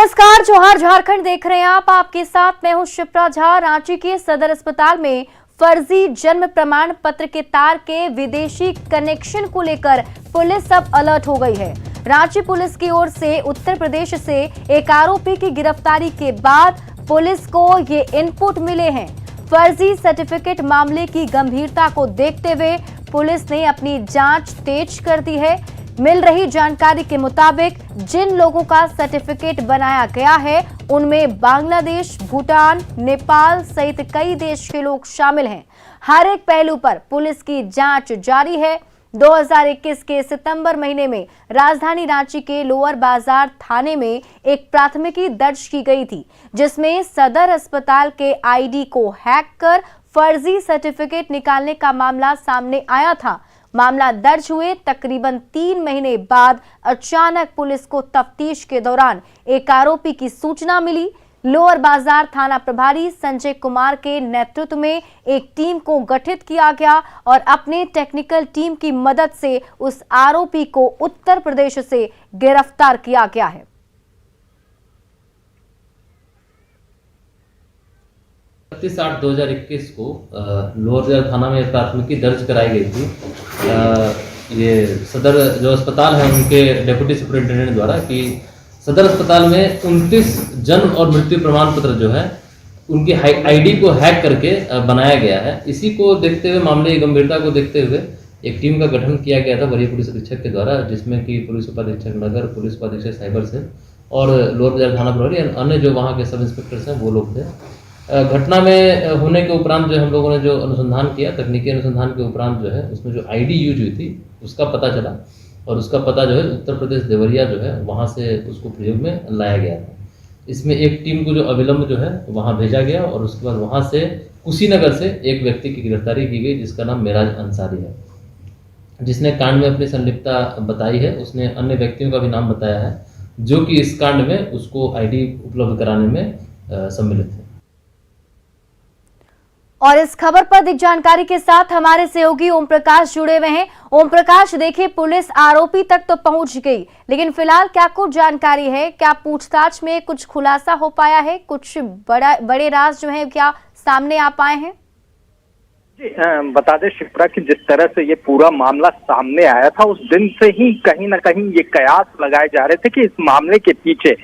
नमस्कार, जोहार झारखंड देख रहे हैं आप। आपके साथ मैं हूं शिप्रा झा। रांची के सदर अस्पताल में फर्जी जन्म प्रमाण पत्र के तार के विदेशी कनेक्शन को लेकर पुलिस अब अलर्ट हो गई है। रांची पुलिस की ओर से उत्तर प्रदेश से एक आरोपी की गिरफ्तारी के बाद पुलिस को ये इनपुट मिले हैं। फर्जी सर्टिफिकेट मामले की गंभीरता को देखते हुए पुलिस ने अपनी जांच तेज कर दी है। मिल रही जानकारी के मुताबिक जिन लोगों का सर्टिफिकेट बनाया गया है उनमें बांग्लादेश, भूटान, नेपाल सहित कई देश के लोग शामिल हैं। हर एक पहलू पर पुलिस की जांच जारी है। 2021 के सितंबर महीने में राजधानी रांची के लोअर बाजार थाने में एक प्राथमिकी दर्ज की गई थी, जिसमें सदर अस्पताल के आईडी को हैक कर फर्जी सर्टिफिकेट निकालने का मामला सामने आया था। मामला दर्ज हुए तकरीबन 3 महीने बाद अचानक पुलिस को तफ्तीश के दौरान एक आरोपी की सूचना मिली। लोअर बाजार थाना प्रभारी संजय कुमार के नेतृत्व में एक टीम को गठित किया गया और अपने टेक्निकल टीम की मदद से उस आरोपी को उत्तर प्रदेश से गिरफ्तार किया गया है। 31/8/2021 को लोअर बाजार थाना में प्राथमिकी दर्ज कराई गई थी। ये सदर जो अस्पताल है उनके डेप्यूटी सुपरिटेंडेंट द्वारा कि सदर अस्पताल में 29 जन्म और मृत्यु प्रमाण पत्र जो है उनकी आईडी को हैक करके बनाया गया है। इसी को देखते हुए, मामले की गंभीरता को देखते हुए एक टीम का गठन किया गया था वरीय पुलिस अधीक्षक के द्वारा, जिसमें कि पुलिस उपाधीक्षक नगर, पुलिस उपाधीक्षक साइबर से और लोअर बाजार थाना प्रभारी अन्य जो वहाँ के सब इंस्पेक्टर्स हैं वो लोग थे। घटना में होने के उपरांत जो हम लोगों ने जो अनुसंधान किया, तकनीकी अनुसंधान के उपरांत जो है उसमें जो आईडी यूज हुई थी उसका पता चला और उसका पता जो है उत्तर प्रदेश देवरिया जो है वहाँ से उसको प्रयोग में लाया गया था। इसमें एक टीम को जो अविलंब जो है वहाँ भेजा गया और उसके बाद वहाँ से कुशीनगर से एक व्यक्ति की गिरफ्तारी की गई, जिसका नाम मेराज अंसारी है, जिसने कांड में अपनी संलिप्तता बताई है। उसने अन्य व्यक्तियों का भी नाम बताया है जो कि इस कांड में उसको आईडी उपलब्ध कराने में सम्मिलित है। और इस खबर पर अधिक जानकारी के साथ हमारे सहयोगी ओम प्रकाश जुड़े हुए हैं। ओम प्रकाश, देखिए पुलिस आरोपी तक तो पहुंच गई, लेकिन फिलहाल क्या कुछ जानकारी है? क्या पूछताछ में कुछ खुलासा हो पाया है? कुछ बड़े राज जो है क्या सामने आ पाए हैं? जी, बता दें शिप्रा कि जिस तरह से ये पूरा मामला सामने आया था उस दिन से ही कहीं ना कहीं ये कयास लगाए जा रहे थे कि इस मामले के पीछे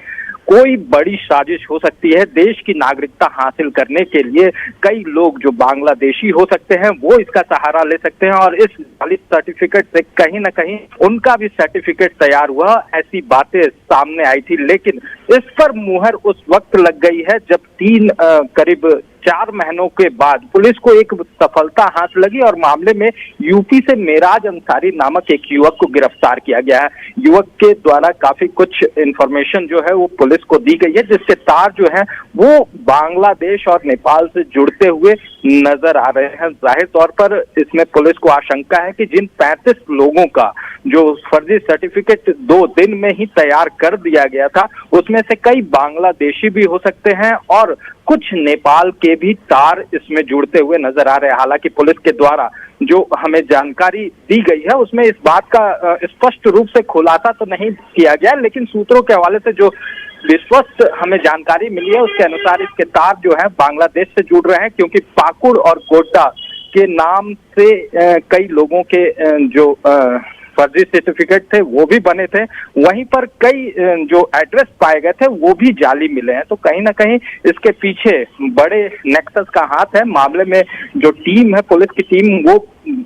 कोई बड़ी साजिश हो सकती है। देश की नागरिकता हासिल करने के लिए कई लोग जो बांग्लादेशी हो सकते हैं वो इसका सहारा ले सकते हैं और इस सर्टिफिकेट से कहीं ना कहीं उनका भी सर्टिफिकेट तैयार हुआ, ऐसी बातें सामने आई थी। लेकिन इस पर मुहर उस वक्त लग गई है जब करीब 4 महीनों के बाद पुलिस को एक सफलता हाथ लगी और मामले में यूपी से मेराज अंसारी नामक एक युवक को गिरफ्तार किया गया है। युवक के द्वारा काफी कुछ इंफॉर्मेशन जो है वो पुलिस को दी गई है, जिसके तार जो है वो बांग्लादेश और नेपाल से जुड़ते हुए नजर आ रहे हैं। जाहिर तौर पर इसमें पुलिस को आशंका है कि जिन 35 लोगों का जो फर्जी सर्टिफिकेट 2 दिन में ही तैयार कर दिया गया था उसमें से कई बांग्लादेशी भी हो सकते हैं और कुछ नेपाल के भी तार इसमें जुड़ते हुए नजर आ रहे हैं। हालांकि पुलिस के द्वारा जो हमें जानकारी दी गई है उसमें इस बात का स्पष्ट रूप से खुलासा तो नहीं किया गया, लेकिन सूत्रों के हवाले से जो विश्वस्त हमें जानकारी मिली है उसके अनुसार इसके तार जो है बांग्लादेश से जुड़ रहे हैं, क्योंकि पाकुड़ और गोड्डा के नाम से कई लोगों के जो फर्जी सर्टिफिकेट थे वो भी बने थे। वहीं पर कई जो एड्रेस पाए गए थे वो भी जाली मिले हैं। तो कहीं ना कहीं इसके पीछे बड़े नेक्सस का हाथ है। मामले में जो टीम है, पुलिस की टीम, वो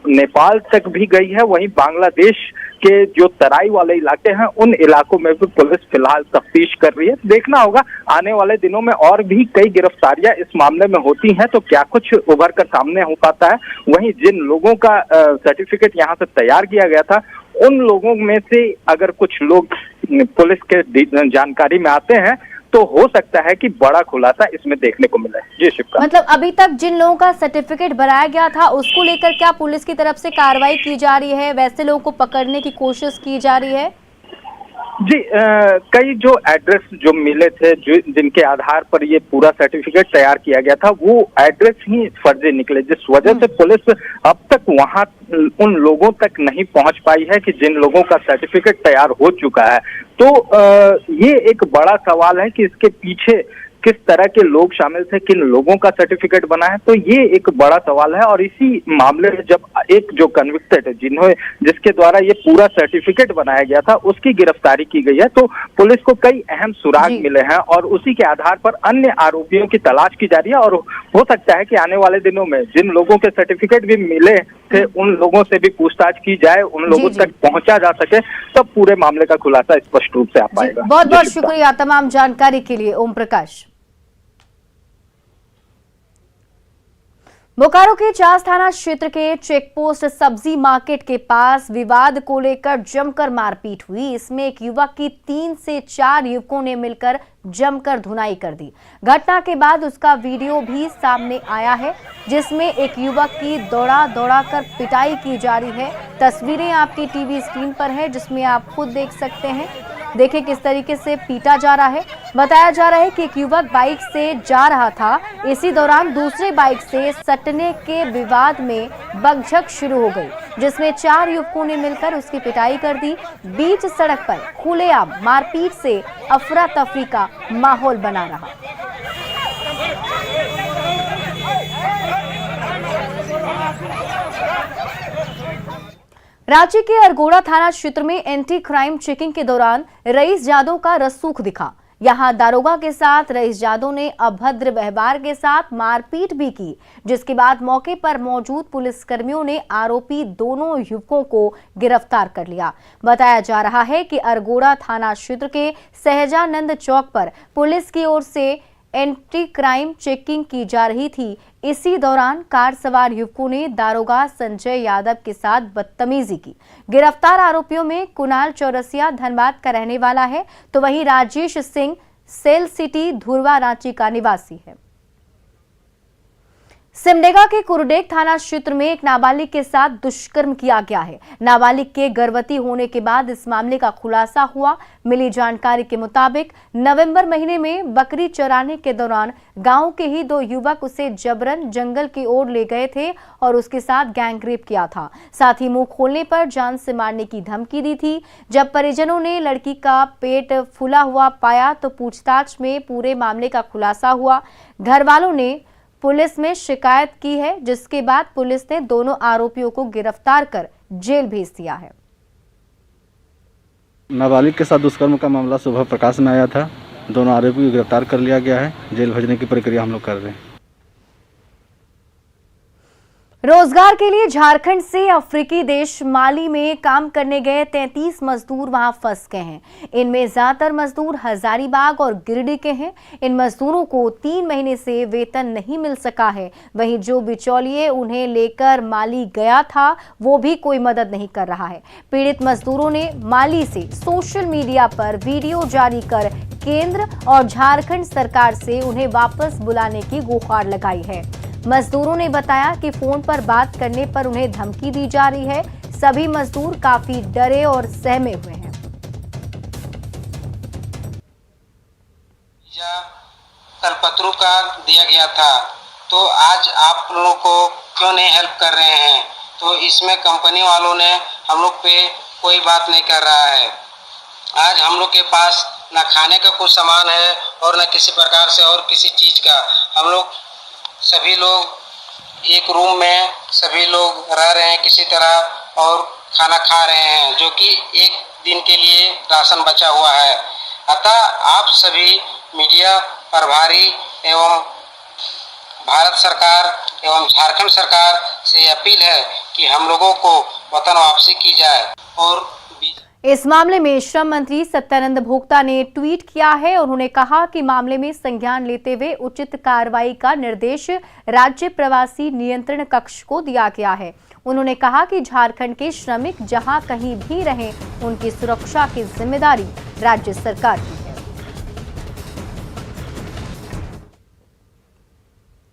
नेपाल तक भी गई है। वहीं बांग्लादेश के जो तराई वाले इलाके हैं उन इलाकों में भी पुलिस फिलहाल तफ्तीश कर रही है। देखना होगा आने वाले दिनों में और भी कई गिरफ्तारियां इस मामले में होती हैं तो क्या कुछ उभर कर सामने हो पाता है। वहीं जिन लोगों का सर्टिफिकेट यहाँ से तैयार किया गया था उन लोगों में से अगर कुछ लोग पुलिस के जानकारी में आते हैं तो हो सकता है कि बड़ा खुलासा इसमें देखने को मिला है। जी शिप्रा, मतलब अभी तक जिन लोगों का सर्टिफिकेट बनाया गया था उसको लेकर क्या पुलिस की तरफ से कार्रवाई की जा रही है? वैसे लोगों को पकड़ने की कोशिश की जा रही है? जी, कई जो एड्रेस जो मिले थे जिनके आधार पर ये पूरा सर्टिफिकेट तैयार किया गया था वो एड्रेस ही फर्जी निकले, जिस वजह से पुलिस अब तक वहां उन लोगों तक नहीं पहुंच पाई है कि जिन लोगों का सर्टिफिकेट तैयार हो चुका है। तो ये एक बड़ा सवाल है कि इसके पीछे किस तरह के लोग शामिल थे, किन लोगों का सर्टिफिकेट बना है, तो ये एक बड़ा सवाल है। और इसी मामले में जब एक जो कन्विक्टेड है जिसके द्वारा ये पूरा सर्टिफिकेट बनाया गया था उसकी गिरफ्तारी की गई है, तो पुलिस को कई अहम सुराग मिले हैं और उसी के आधार पर अन्य आरोपियों की तलाश की जा रही है। और हो सकता है कि आने वाले दिनों में जिन लोगों के सर्टिफिकेट भी मिले थे उन लोगों से भी पूछताछ की जाए, उन लोगों तक पहुंचा जा सके, तब पूरे मामले का खुलासा स्पष्ट रूप से आ पाएगा। बहुत बहुत शुक्रिया तमाम जानकारी के लिए ओम प्रकाश। बोकारो के चास थाना क्षेत्र के चेकपोस्ट सब्जी मार्केट के पास विवाद को लेकर जमकर मारपीट हुई। इसमें एक युवक की 3 से 4 युवकों ने मिलकर जमकर धुनाई कर दी। घटना के बाद उसका वीडियो भी सामने आया है जिसमें एक युवक की दौड़ा कर पिटाई की जा रही है। तस्वीरें आपकी टीवी स्क्रीन पर है जिसमें आप खुद देख सकते हैं। देखिए किस तरीके से पीटा जा रहा है। बताया जा रहा है कि एक युवक बाइक से जा रहा था, इसी दौरान दूसरे बाइक से सटने के विवाद में बकझक शुरू हो गई जिसमें 4 युवकों ने मिलकर उसकी पिटाई कर दी। बीच सड़क पर खुलेआम मारपीट से अफरा तफरी का माहौल बना रहा। रांची के अरगोड़ा थाना क्षेत्र में एंटी क्राइम चेकिंग के दौरान रईस जादव का रसूख दिखा। यहां दारोगा के साथ रईस जादव ने अभद्र व्यवहार के साथ मारपीट भी की, जिसके बाद मौके पर मौजूद पुलिसकर्मियों ने आरोपी दोनों युवकों को गिरफ्तार कर लिया। बताया जा रहा है कि अरगोड़ा थाना क्षेत्र के सहजानंद चौक पर पुलिस की ओर से एंटी क्राइम चेकिंग की जा रही थी। इसी दौरान कार सवार युवकों ने दारोगा संजय यादव के साथ बदतमीजी की। गिरफ्तार आरोपियों में कुणाल चौरसिया धनबाद का रहने वाला है, तो वहीं राजेश सिंह सेल सिटी धुरवा रांची का निवासी है। सिमडेगा के कुरुडेग थाना क्षेत्र में एक नाबालिग के साथ दुष्कर्म किया गया है। नाबालिग के गर्भवती होने के बाद इस मामले का खुलासा हुआ। मिली जानकारी के मुताबिक नवंबर महीने में बकरी चराने के दौरान गांव के ही 2 युवक उसे जबरन जंगल की ओर ले गए थे और उसके साथ गैंगरेप किया था। साथ ही मुंह खोलने पर जान से मारने की धमकी दी थी। जब परिजनों ने लड़की का पेट फूला हुआ पाया तो पूछताछ में पूरे मामले का खुलासा हुआ। घर वालों ने पुलिस में शिकायत की है, जिसके बाद पुलिस ने दोनों आरोपियों को गिरफ्तार कर जेल भेज दिया है। नाबालिग के साथ दुष्कर्म का मामला सुबह प्रकाश में आया था। दोनों आरोपियों को गिरफ्तार कर लिया गया है। जेल भेजने की प्रक्रिया हम लोग कर रहे हैं। रोजगार के लिए झारखंड से अफ्रीकी देश माली में काम करने गए 33 मजदूर वहां फंस गए हैं। इनमें ज्यादातर मजदूर हजारीबाग और गिरिडीह के हैं। इन मजदूरों को 3 महीने से वेतन नहीं मिल सका है। वहीं जो बिचौलिए उन्हें लेकर माली गया था वो भी कोई मदद नहीं कर रहा है। पीड़ित मजदूरों ने माली से सोशल मीडिया पर वीडियो जारी कर केंद्र और झारखंड सरकार से उन्हें वापस बुलाने की गुहार लगाई है। मजदूरों ने बताया कि फोन पर बात करने पर उन्हें धमकी दी जा रही है। सभी मजदूर काफी डरे और सहमे हुए हैं। कलपत्रों का दिया गया था, तो आज आप लोगों को क्यों नहीं हेल्प कर रहे हैं? तो इसमें कंपनी वालों ने हम लोग पे कोई बात नहीं कर रहा है। आज हम लोग के पास न खाने का कुछ सामान है और न किसी प्रकार से और किसी चीज का। हम लोग सभी लोग एक रूम में सभी लोग रह रहे हैं किसी तरह और खाना खा रहे हैं, जो कि एक दिन के लिए राशन बचा हुआ है। अतः आप सभी मीडिया प्रभारी एवं भारत सरकार एवं झारखंड सरकार से अपील है कि हम लोगों को वतन वापसी की जाए। और इस मामले में श्रम मंत्री सत्यानंद भोक्ता ने ट्वीट किया है। उन्होंने कहा कि मामले में संज्ञान लेते हुए उचित कार्रवाई का निर्देश राज्य प्रवासी नियंत्रण कक्ष को दिया गया है। उन्होंने कहा कि झारखंड के श्रमिक जहां कहीं भी रहें, उनकी सुरक्षा की जिम्मेदारी राज्य सरकार की है।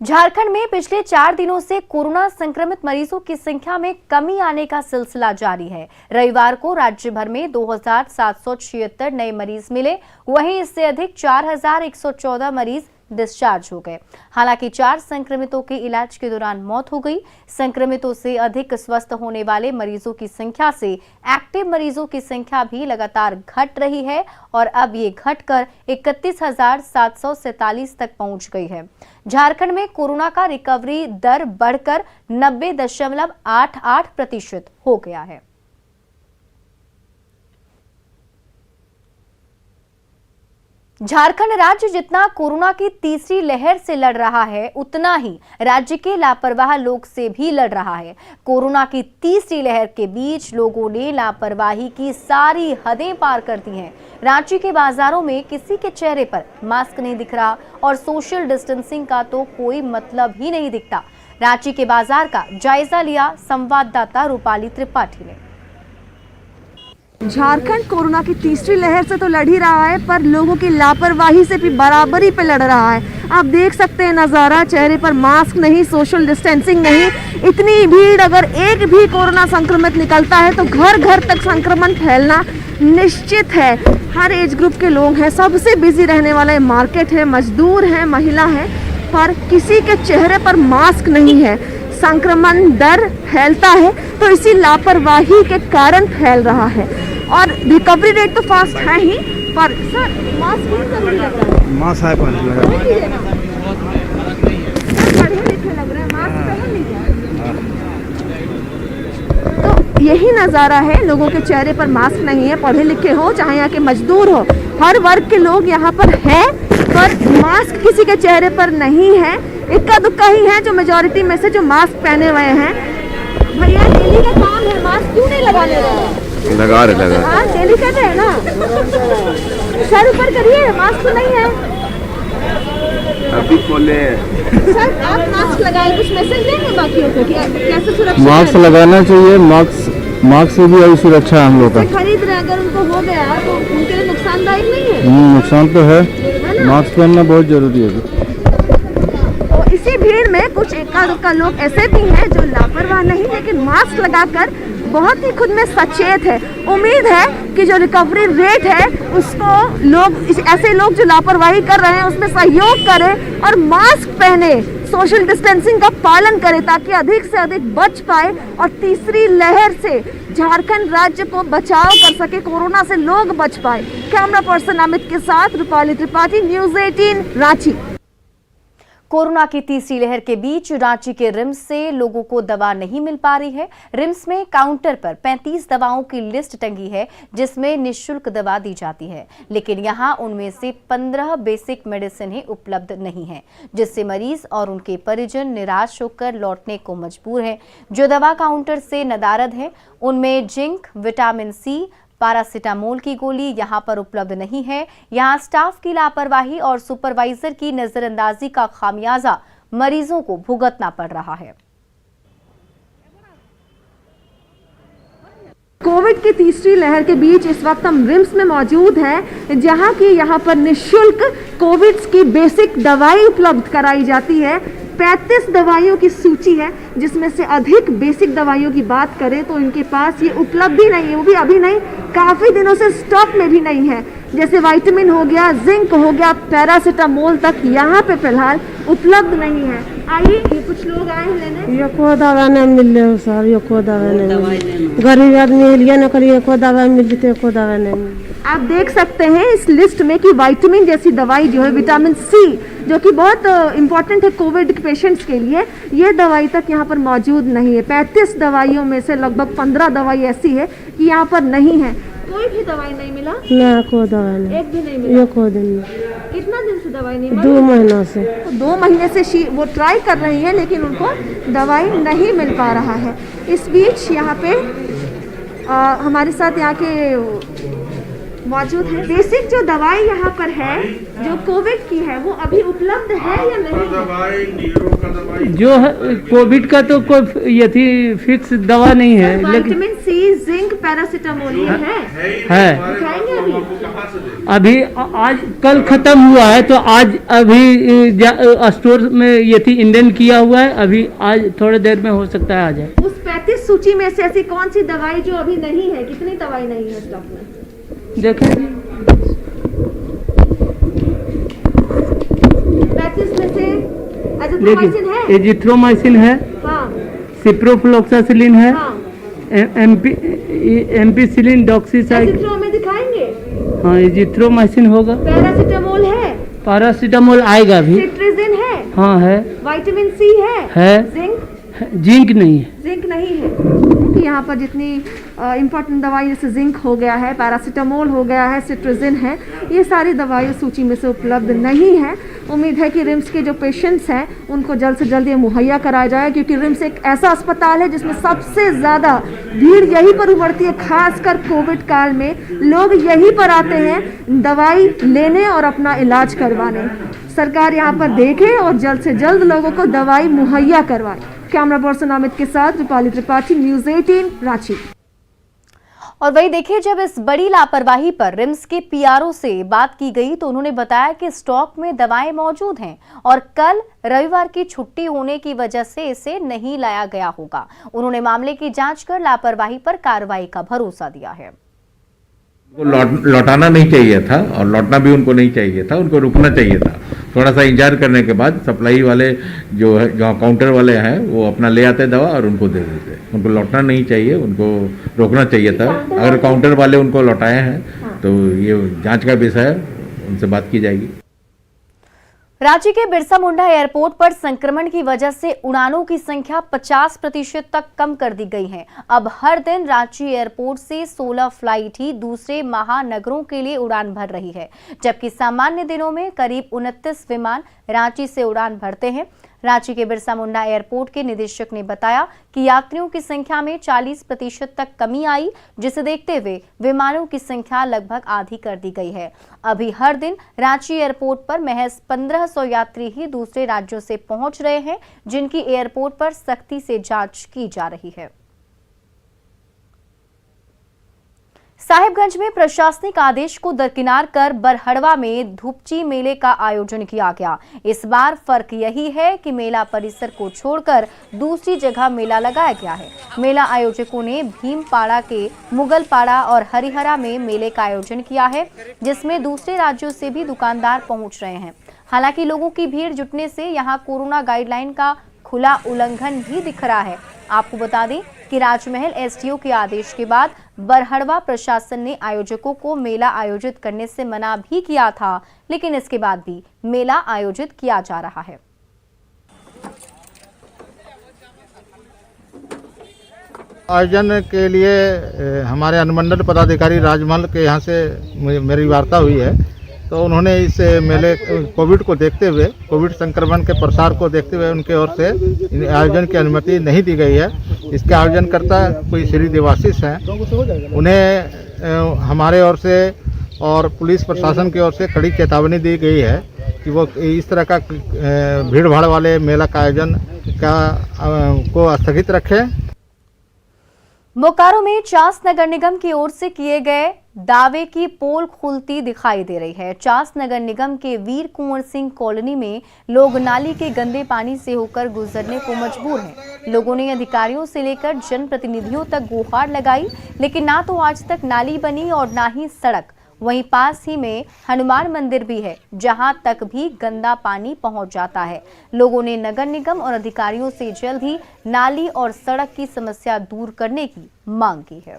झारखंड में पिछले 4 दिनों से कोरोना संक्रमित मरीजों की संख्या में कमी आने का सिलसिला जारी है। रविवार को राज्य भर में 2776 नए मरीज मिले। वहीं इससे अधिक 4114 मरीज डिस्चार्ज हो गए। हालांकि 4 संक्रमितों की इलाज के दौरान मौत हो गई। संक्रमितों से अधिक स्वस्थ होने वाले मरीजों की संख्या से एक्टिव मरीजों की संख्या भी लगातार घट रही है और अब ये घटकर 31,747 तक पहुंच गई है। झारखंड में कोरोना का रिकवरी दर बढ़कर 90.88% हो गया है। झारखंड राज्य जितना कोरोना की तीसरी लहर से लड़ रहा है, उतना ही राज्य के लापरवाह लोग से भी लड़ रहा है। कोरोना की तीसरी लहर के बीच लोगों ने लापरवाही की सारी हदें पार कर दी हैं। रांची के बाजारों में किसी के चेहरे पर मास्क नहीं दिख रहा और सोशल डिस्टेंसिंग का तो कोई मतलब ही नहीं दिखता। रांची के बाजार का जायजा लिया संवाददाता रूपाली त्रिपाठी ने। झारखंड कोरोना की तीसरी लहर से तो लड़ ही रहा है, पर लोगों की लापरवाही से भी बराबरी पे लड़ रहा है। आप देख सकते हैं नज़ारा, चेहरे पर मास्क नहीं, सोशल डिस्टेंसिंग नहीं। इतनी भीड़, अगर एक भी कोरोना संक्रमित निकलता है तो घर घर तक संक्रमण फैलना निश्चित है। हर एज ग्रुप के लोग हैं, सबसे बिजी रहने वाला मार्केट है, मजदूर है, महिला है, पर किसी के चेहरे पर मास्क नहीं है। संक्रमण दर फैलता है तो इसी लापरवाही के कारण फैल रहा है और रिकवरी रेट तो फास्ट है ही, पर सर मास्क भी जरूरी लगता है। मास्क है पहन लगा, पढ़े लिखे लग रहे हैं, मास्क पहन लीजिए। तो यही नज़ारा है, लोगों के चेहरे पर मास्क नहीं है। पढ़े लिखे हो चाहे यहाँ के मजदूर हो, हर वर्ग के लोग यहाँ पर हैं, पर मास्क किसी के चेहरे पर नहीं है। इक्का दुक्का ही है जो मेजॉरिटी में से जो मास्क पहने हुए हैं। भैया डेली का काम है, मास्क क्यों नहीं लगाने रहे? लगा रहे हाँ डेली कर रहे हैं ना। सर ऊपर करिए, मास्क तो नहीं है अभी खोले। सर आप मास्क लगाए, कुछ मैसेज देंगे बाकियों को कि कैसे सुरक्षित मास्क लगाना चाहिए, मास्क से भी अभी सुरक्षा है हम लोग का। खरीद रहे हैं, अगर उनको हो गया तो उनके लिए नुकसानदायक नहीं है? नुकसान तो है, मास्क पहनना बहुत जरूरी है। तो इसी भीड़ में कुछ एका दुक्का लोग ऐसे भी हैं जो लापरवाह नहीं, लेकिन मास्क लगाकर बहुत ही खुद में सचेत है। उम्मीद है कि जो रिकवरी रेट है उसको ऐसे लोग जो लापरवाही कर रहे हैं उसमें सहयोग करें और मास्क पहने, सोशल डिस्टेंसिंग का पालन करें, ताकि अधिक से अधिक बच पाए और तीसरी लहर से झारखंड राज्य को बचाव कर सके, कोरोना से लोग बच पाए। कैमरा पर्सन अमित के साथ रूपाली त्रिपाठी, न्यूज़ 18 रांची। कोरोना की तीसरी लहर के बीच रांची के रिम्स से लोगों को दवा नहीं मिल पा रही है। रिम्स में काउंटर पर 35 दवाओं की लिस्ट टंगी है जिसमें निःशुल्क दवा दी जाती है, लेकिन यहां उनमें से 15 बेसिक मेडिसिन ही उपलब्ध नहीं है, जिससे मरीज और उनके परिजन निराश होकर लौटने को मजबूर हैं। जो दवा काउंटर से नदारद है उनमें जिंक, विटामिन सी, पैरासिटामोल की गोली यहां पर उपलब्ध नहीं है। यहां स्टाफ की लापरवाही और सुपरवाइजर की नजरअंदाजी का खामियाजा मरीजों को भुगतना पड़ रहा है। कोविड की तीसरी लहर के बीच इस वक्त हम रिम्स में मौजूद हैं, जहां की यहाँ पर निःशुल्क कोविड की बेसिक दवाई उपलब्ध कराई जाती है। 35 दवाइयों की सूची है, जिसमें से अधिक बेसिक दवाइयों की बात करें तो इनके पास ये उपलब्ध ही नहीं है, वो भी अभी नहीं, काफ़ी दिनों से स्टॉक में भी नहीं है। जैसे विटामिन हो गया, जिंक हो गया, पैरासिटामोल तक यहाँ पे फिलहाल उपलब्ध नहीं है। आइए, ये कुछ लोग आए हैं लेने। ये को दवा नहीं मिल रही सर, ये को दवा नहीं, गरीब आदमी लिया न करिए, को दवा मिल रही, को दवा नहीं। आप देख सकते हैं इस लिस्ट में कि विटामिन जैसी दवाई जो है, विटामिन सी, जो कि बहुत इंपॉर्टेंट है कोविड पेशेंट्स के लिए, ये दवाई तक यहाँ पर मौजूद नहीं है। 35 दवाइयों में से लगभग 15 दवाई ऐसी है कि यहाँ पर नहीं है। कोई भी दवाई नहीं मिला ना, को दवा नहीं, एक भी नहीं मिला। ये को दिन कितना दिन से दवाई नहीं मिला? 2 महीनों से। 2 महीने से वो ट्राई कर रही है, लेकिन उनको दवाई नहीं मिल पा रहा है। इस बीच यहाँ पे हमारे साथ यहाँ के मौजूद है। बेसिक जो दवाई यहाँ पर है जो कोविड की है, वो अभी उपलब्ध है या नहीं? जो है कोविड का तो कोई ये थी फिक्स दवा नहीं है, विटामिन सी, जिंक, पैरासिटामोल ये है। अभी आज कल खत्म हुआ है, तो आज अभी स्टोर में ये थी इंडियन किया हुआ है, अभी आज थोड़ी देर में हो सकता है आ जाए। उस 35 सूची में से ऐसी कौन सी दवाई जो अभी नहीं है? कितनी दवाई नहीं है स्टॉक में? देखें एजिथ्रोमाइसिन है? देखिए एजिथ्रोमाइसिन है, हाँ सिप्रोफ्लोक्सासिलिन है, हाँ। एम्पिसिलिन डॉक्सीसाइड। एजिथ्रो में दिखाएंगे। हाँ एजिथ्रोमाइसिन होगा। पैरासीटामोल है? पैरासीटामोल आएगा भी। सिट्रिजिन है? हाँ है। विटामिन सी है? जिंक? जिंक नहीं है। जिंक नहीं है। यहाँ पर जितनी इम्पोर्टेंट दवाई जैसे जिंक हो गया है, पैरासीटामोल हो गया है, सिट्रिजिन है, ये सारी दवाई सूची में से उपलब्ध नहीं है। उम्मीद है कि रिम्स के जो पेशेंट्स हैं उनको जल्द से जल्द ये मुहैया कराया जाए, क्योंकि रिम्स एक ऐसा अस्पताल है जिसमें सबसे ज़्यादा भीड़ यहीं पर उमड़ती है। खासकर कोविड काल में लोग यहीं पर आते हैं दवाई लेने और अपना इलाज करवाने। सरकार यहाँ पर देखे और जल्द से जल्द लोगों को दवाई मुहैया करवाए। कैमरा पर्सन अमित के साथ रूपाली त्रिपाठी, न्यूज़ 18 रांची। और वही देखिए, जब इस बड़ी लापरवाही पर रिम्स के पीआरओ से बात की गई तो उन्होंने बताया कि स्टॉक में दवाएं मौजूद हैं और कल रविवार की छुट्टी होने की वजह से इसे नहीं लाया गया होगा। उन्होंने मामले की जांच कर लापरवाही पर कार्रवाई का भरोसा दिया है। लौटाना नहीं चाहिए था और लौटना भी उनको नहीं चाहिए था, उनको रुकना चाहिए था। थोड़ा सा इंतजार करने के बाद सप्लाई वाले जो है, जो काउंटर वाले हैं, वो अपना ले आते दवा और उनको दे देते। उनको लौटना नहीं चाहिए, उनको रोकना चाहिए था। अगर काउंटर वाले उनको लौटाए हैं तो ये जांच का विषय है, उनसे बात की जाएगी। रांची के बिरसा मुंडा एयरपोर्ट पर संक्रमण की वजह से उड़ानों की संख्या 50% तक कम कर दी गई है। अब हर दिन रांची एयरपोर्ट से 16 फ्लाइट ही दूसरे महानगरों के लिए उड़ान भर रही है, जबकि सामान्य दिनों में करीब 29 विमान रांची से उड़ान भरते हैं। रांची के बिरसा मुंडा एयरपोर्ट के निदेशक ने बताया कि यात्रियों की संख्या में 40% तक कमी आई, जिसे देखते हुए विमानों की संख्या लगभग आधी कर दी गई है। अभी हर दिन रांची एयरपोर्ट पर महज 1500 यात्री ही दूसरे राज्यों से पहुंच रहे हैं, जिनकी एयरपोर्ट पर सख्ती से जांच की जा रही है। साहिबगंज में प्रशासनिक आदेश को दरकिनार कर बरहड़वा में धूपची मेले का आयोजन किया गया। इस बार फर्क यही है कि मेला परिसर को छोड़कर दूसरी जगह मेला लगाया गया है। मेला आयोजकों ने भीमपाड़ा के मुगलपाड़ा और हरिहरा में मेले का आयोजन किया है, जिसमें दूसरे राज्यों से भी दुकानदार पहुंच रहे हैं। हालांकि लोगों की भीड़ जुटने से यहां कोरोना गाइडलाइन का खुला उल्लंघन भी दिख रहा है। आपको बता दें कि राजमहल एसडीओ के आदेश के बाद बरहड़वा प्रशासन ने आयोजकों को मेला आयोजित करने से मना भी किया था, लेकिन इसके बाद भी मेला आयोजित किया जा रहा है। आयोजन के लिए हमारे अनुमंडल पदाधिकारी राजमहल के यहाँ से मेरी वार्ता हुई है, तो उन्होंने इस मेले कोविड को देखते हुए, कोविड संक्रमण के प्रसार को देखते हुए उनके ओर से आयोजन की अनुमति नहीं दी गई है। इसके आयोजनकर्ता कोई श्री देवाशीष हैं, उन्हें हमारे ओर से और पुलिस प्रशासन की ओर से कड़ी चेतावनी दी गई है कि वो इस तरह का भीड़ भाड़ वाले मेला का आयोजन को स्थगित रखें। बोकारो में चास नगर निगम की ओर से किए गए दावे की पोल खुलती दिखाई दे रही है। चास नगर निगम के वीर कुंवर सिंह कॉलोनी में लोग नाली के गंदे पानी से होकर गुजरने को मजबूर हैं। लोगों ने अधिकारियों से लेकर जनप्रतिनिधियों तक गुहार लगाई, लेकिन ना तो आज तक नाली बनी और ना ही सड़क। वहीं पास ही में हनुमान मंदिर भी है, जहां तक भी गंदा पानी पहुंच जाता है। लोगों ने नगर निगम और अधिकारियों से जल्द ही नाली और सड़क की समस्या दूर करने की मांग की है।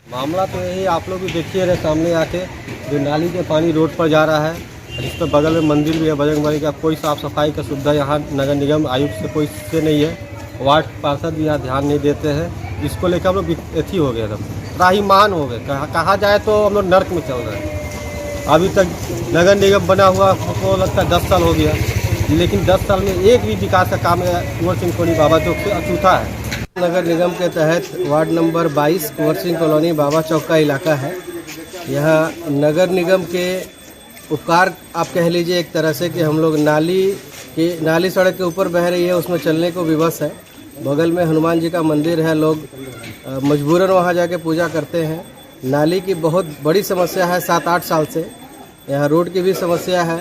मामला तो यही आप लोग भी देखिए रहे सामने आके, जो नाली के पानी रोड पर जा रहा है, जिस पर बगल में मंदिर भी है बजरंगबली का। कोई साफ सफाई का सुविधा यहाँ नगर निगम आयुक्त से कोई से नहीं है। वार्ड पार्षद भी यहाँ ध्यान नहीं देते हैं। इसको लेकर हम लोग एथी हो गए, एकदम त्राहीमान हो गए। कहा जाए तो हम लोग नर्क में चल रहे हैं। अभी तक नगर निगम बना हुआ को लगता है 10 साल हो गया, लेकिन 10 साल में एक भी विकास का काम कुंवर सिंह कॉलोनी बाबा चौक से अछूता है। नगर निगम के तहत ward number 22 Kunwar Singh colony बाबा चौक का इलाका है। यहाँ नगर निगम के उपकार आप कह लीजिए एक तरह से, कि हम लोग नाली सड़क के ऊपर बह रही है, उसमें चलने को विवश है। बगल में हनुमान जी का मंदिर है, लोग मजबूरन वहाँ जाके पूजा करते हैं। नाली की बहुत बड़ी समस्या है 7-8 साल से। यहाँ रोड की भी समस्या है।